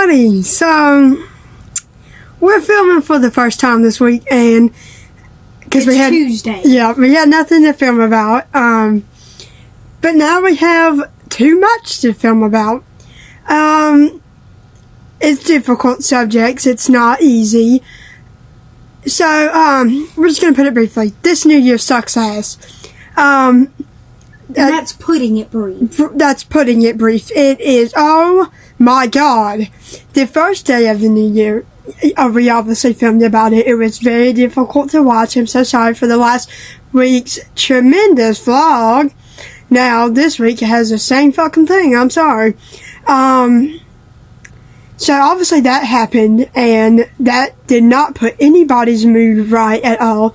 everybody. So we're filming for the first time this week, and because we had Tuesday. Yeah, we had nothing to film about. But now we have too much to film about. It's difficult subjects. It's not easy. So we're just gonna put it briefly. This new year sucks ass. That's putting it brief. That's putting it brief. It is, oh my god. The first day of the new year, we obviously filmed about it. It was very difficult to watch. I'm so sorry for the last week's tremendous vlog. Now, this week it has the same fucking thing. I'm sorry. So obviously that happened, and that did not put anybody's mood right at all.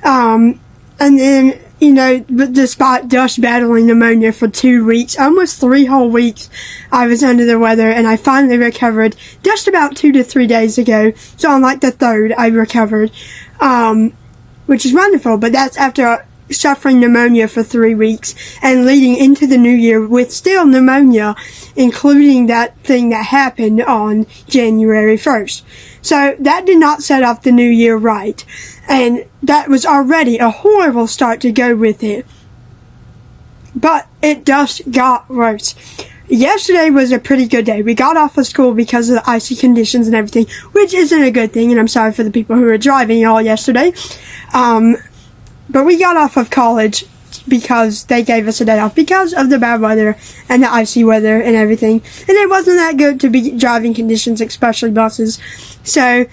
And then, you know, but despite just battling pneumonia for 2 weeks, almost 3 whole weeks, I was under the weather, and I finally recovered just about 2 to 3 days ago. So on like the 3rd, I recovered, which is wonderful. But that's after suffering pneumonia for 3 weeks and leading into the new year with still pneumonia, including that thing that happened on January 1st. So that did not set off the new year right. And that was already a horrible start to go with it. But it just got worse. Yesterday was a pretty good day. We got off of school because of the icy conditions and everything, which isn't a good thing, and I'm sorry for the people who were driving all yesterday. But we got off of college because they gave us a day off because of the bad weather and the icy weather and everything. And it wasn't that good to be driving conditions, especially buses. So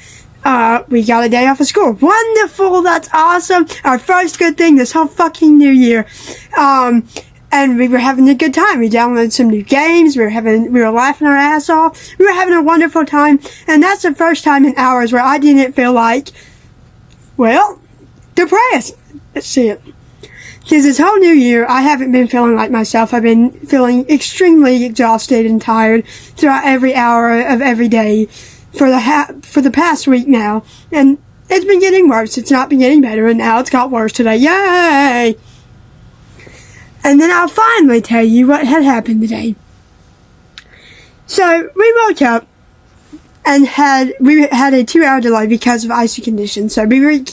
we got a day off of school. Wonderful! That's awesome! Our first good thing this whole fucking new year. And we were having a good time. We downloaded some new games. We were laughing our ass off. We were having a wonderful time. And that's the first time in hours where I didn't feel like, well, depressed. That's it. Because this whole new year, I haven't been feeling like myself. I've been feeling extremely exhausted and tired throughout every hour of every day for the past week now. And it's been getting worse. It's not been getting better, and now it's got worse today. Yay! And then I'll finally tell you what had happened today. So, we woke up and we had a 2-hour delay because of icy conditions. So, we were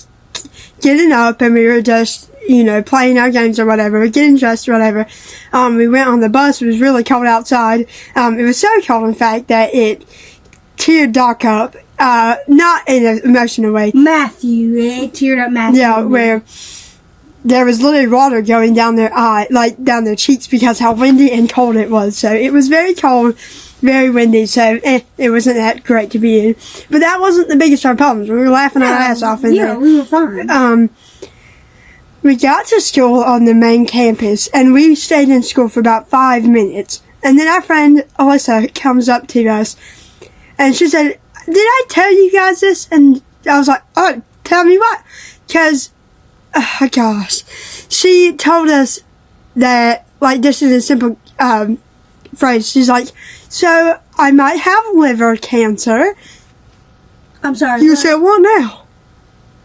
getting up and we were just, you know, playing our games or whatever, getting dressed or whatever. We went on the bus. It was really cold outside. It was so cold, in fact, that it teared Doc up. Not in an emotional way. Matthew, it teared up Matthew. Yeah, where there was literally water going down their eye, like down their cheeks, because how windy and cold it was. So it was very cold, very windy, so it wasn't that great to be in. But that wasn't the biggest of our problems. We were laughing our ass off in there. Yeah, we were fine. We got to school on the main campus, and we stayed in school for about 5 minutes. And then our friend Alyssa comes up to us, and she said, "Did I tell you guys this?" And I was like, "Oh, tell me what?" Because, oh gosh, she told us that, like, this is a simple phrase. She's like, "So I might have liver cancer." I'm sorry. You said, "What now?"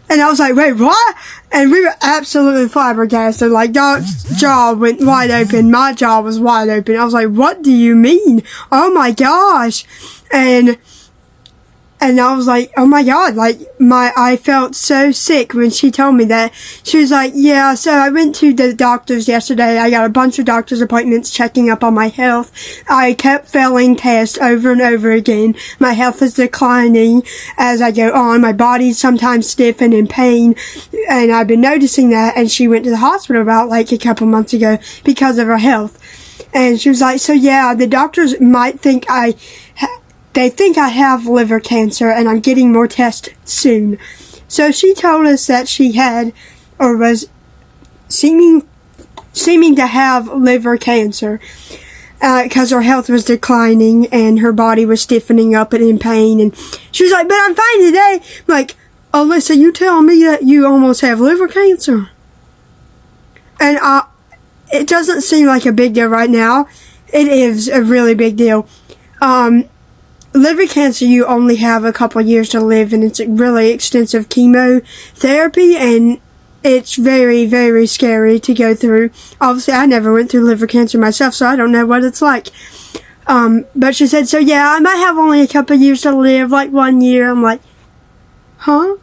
And I was like, "Wait, what?" And we were absolutely flabbergasted. Like, Doc's jaw went wide open. My jaw was wide open. I was like, "What do you mean? Oh my gosh." And I was like, oh my god, like, I felt so sick when she told me that. She was like, "Yeah, so I went to the doctors yesterday. I got a bunch of doctor's appointments checking up on my health. I kept failing tests over and over again. My health is declining as I go on. My body's sometimes stiff and in pain. And I've been noticing that." And she went to the hospital about, like, a couple months ago because of her health. And she was like, "So yeah, the doctors might think they think I have liver cancer, and I'm getting more tests soon." So she told us that she had, or was seeming to have liver cancer, because her health was declining and her body was stiffening up and in pain. And she was like, "But I'm fine today." I'm like, "Alyssa, you telling me that you almost have liver cancer?" And it doesn't seem like a big deal right now. It is a really big deal. Liver cancer, you only have a couple of years to live, and it's a really extensive chemotherapy, and it's very, very scary to go through. Obviously, I never went through liver cancer myself, so I don't know what it's like. But she said, so yeah, I might have only a couple years to live, like 1 year. I'm like, huh?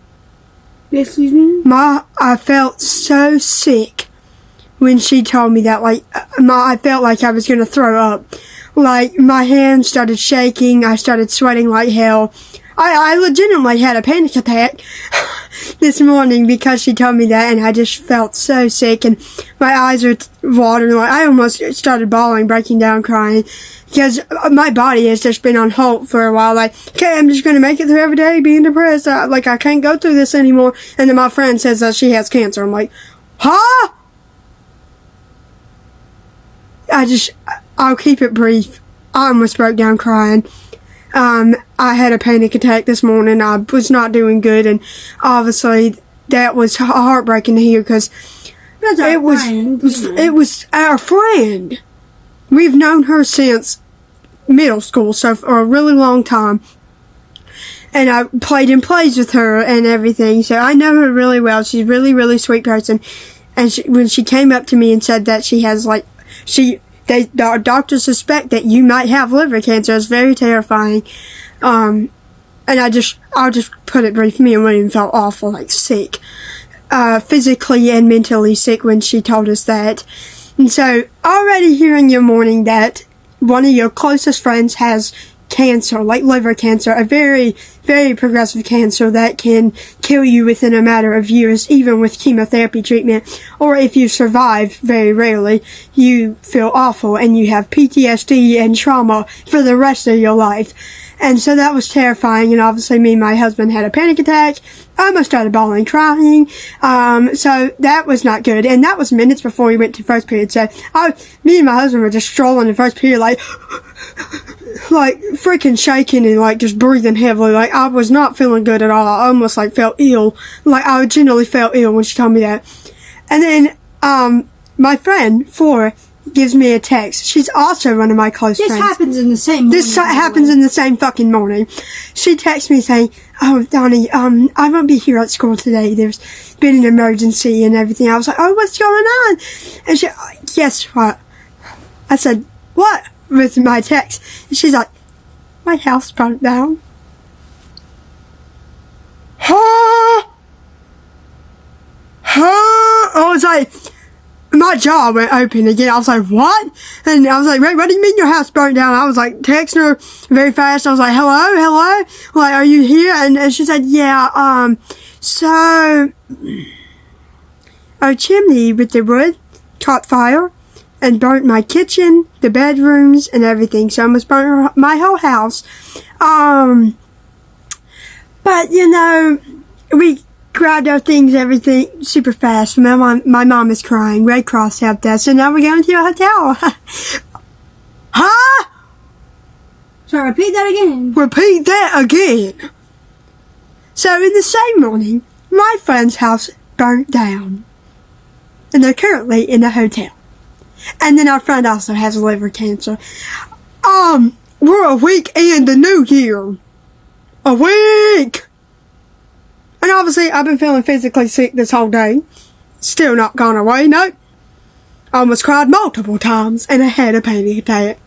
Excuse me? I felt so sick when she told me that. Like, I felt like I was going to throw up. Like, my hands started shaking. I started sweating like hell. I legitimately had a panic attack this morning because she told me that, and I just felt so sick, and my eyes were watering. Like, I almost started bawling, breaking down, crying, because my body has just been on halt for a while. Like, okay, I'm just going to make it through every day being depressed. I can't go through this anymore. And then my friend says that she has cancer. I'm like, huh? I'll keep it brief. I almost broke down crying. I had a panic attack this morning. I was not doing good, and obviously that was heartbreaking to hear, because it was our friend. We've known her since middle school, so for a really long time. And I played in plays with her and everything, so I know her really well. She's a really, really sweet person. And when she came up to me and said that she has, like, the doctors suspect that you might have liver cancer. It's very terrifying. And I'll just put it brief. Me and William felt awful, like sick, physically and mentally sick when she told us that. And so already hearing your morning that one of your closest friends has cancer, like liver cancer, a very, very progressive cancer that can kill you within a matter of years, even with chemotherapy treatment, or if you survive, very rarely, you feel awful and you have PTSD and trauma for the rest of your life. And so that was terrifying, and obviously me and my husband had a panic attack. I almost started bawling, crying. So that was not good, and that was minutes before we went to first period. So me and my husband were just strolling in first period, like freaking shaking and like just breathing heavily. Like, I was not feeling good at all. I almost like felt ill. Like, I genuinely felt ill when she told me that. And then my friend Flora gives me a text. She's also one of my close friends. This happens in the same morning. This happens in the same fucking morning. She texts me saying, oh, Donny, I won't be here at school today. There's been an emergency and everything. I was like, oh, what's going on? And she, guess what? I said, what? With my text. And she's like, my house burnt down. Huh? I was like, my jaw went open again. I was like, what? And I was like, wait, what do you mean your house burnt down? I was like texting her very fast. I was like, hello? Like, are you here? And she said, yeah, so our chimney with the wood caught fire and burnt my kitchen, the bedrooms, and everything. So I almost burnt my whole house. But, you know, we grabbed our things, everything, super fast. My mom is crying. Red Cross helped us. So now we're going to a hotel. Huh? So repeat that again. Repeat that again. So in the same morning, my friend's house burnt down. And they're currently in a hotel. And then our friend also has liver cancer. We're a week in the new year. A week! And obviously, I've been feeling physically sick this whole day. Still not gone away, nope. I almost cried multiple times, and I had a panic attack.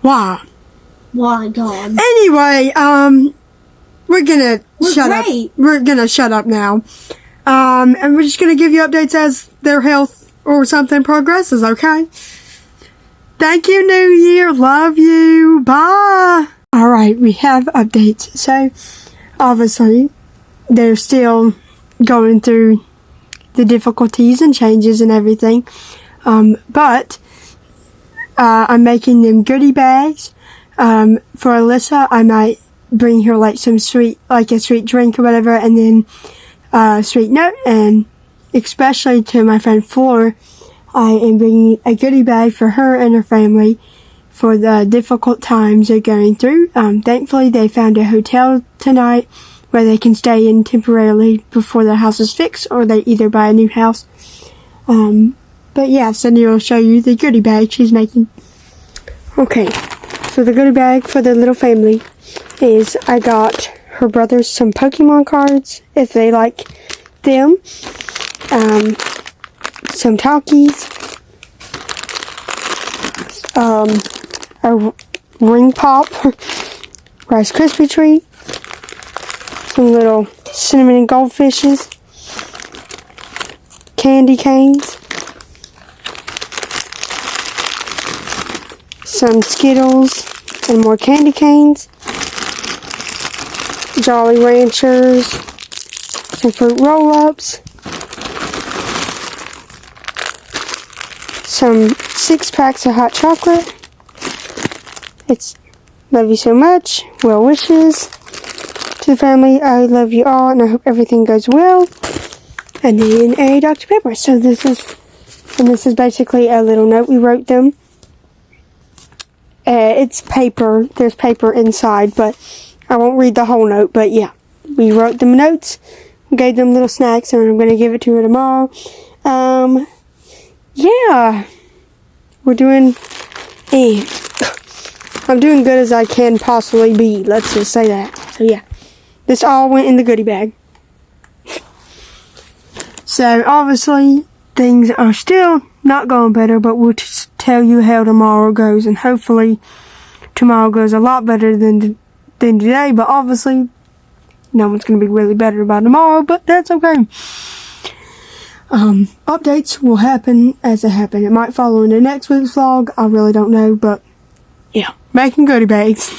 Why? Why, God? Anyway, we're gonna shut up. We're gonna shut up now. And we're just gonna give you updates as their health or something progresses, okay? Thank you, New Year. Love you. Bye. Alright, we have updates. So, obviously, they're still going through the difficulties and changes and everything. But I'm making them goodie bags. For Alyssa, I might bring her like some sweet, like a sweet drink or whatever, and then a sweet note. And especially to my friend Flora, I am bringing a goodie bag for her and her family for the difficult times they're going through. Thankfully, they found a hotel tonight where they can stay in temporarily before their house is fixed, or they either buy a new house. But yeah, Cindy will show you the goodie bag she's making. Okay, so the goodie bag for the little family is I got her brothers some Pokemon cards, if they like them. Some Talkies. a ring pop Rice Krispie treat, some little cinnamon and goldfishes, candy canes, some Skittles and more candy canes, Jolly Ranchers, some fruit roll-ups, some 6 packs of hot chocolate. It's love you so much. Well wishes to the family. I love you all and I hope everything goes well. And then a Dr. Pepper. So this is basically a little note we wrote them. It's paper. There's paper inside, but I won't read the whole note. But yeah, we wrote them notes, gave them little snacks, and I'm going to give it to her tomorrow. Yeah, we're doing, I'm doing good as I can possibly be. Let's just say that. So yeah, this all went in the goodie bag. So obviously things are still not going better, but we'll just tell you how tomorrow goes, and hopefully tomorrow goes a lot better than today. But obviously no one's going to be really better by tomorrow, but that's okay. Updates will happen as they happen. It might follow into next week's vlog. I really don't know, but yeah, making goodie bags.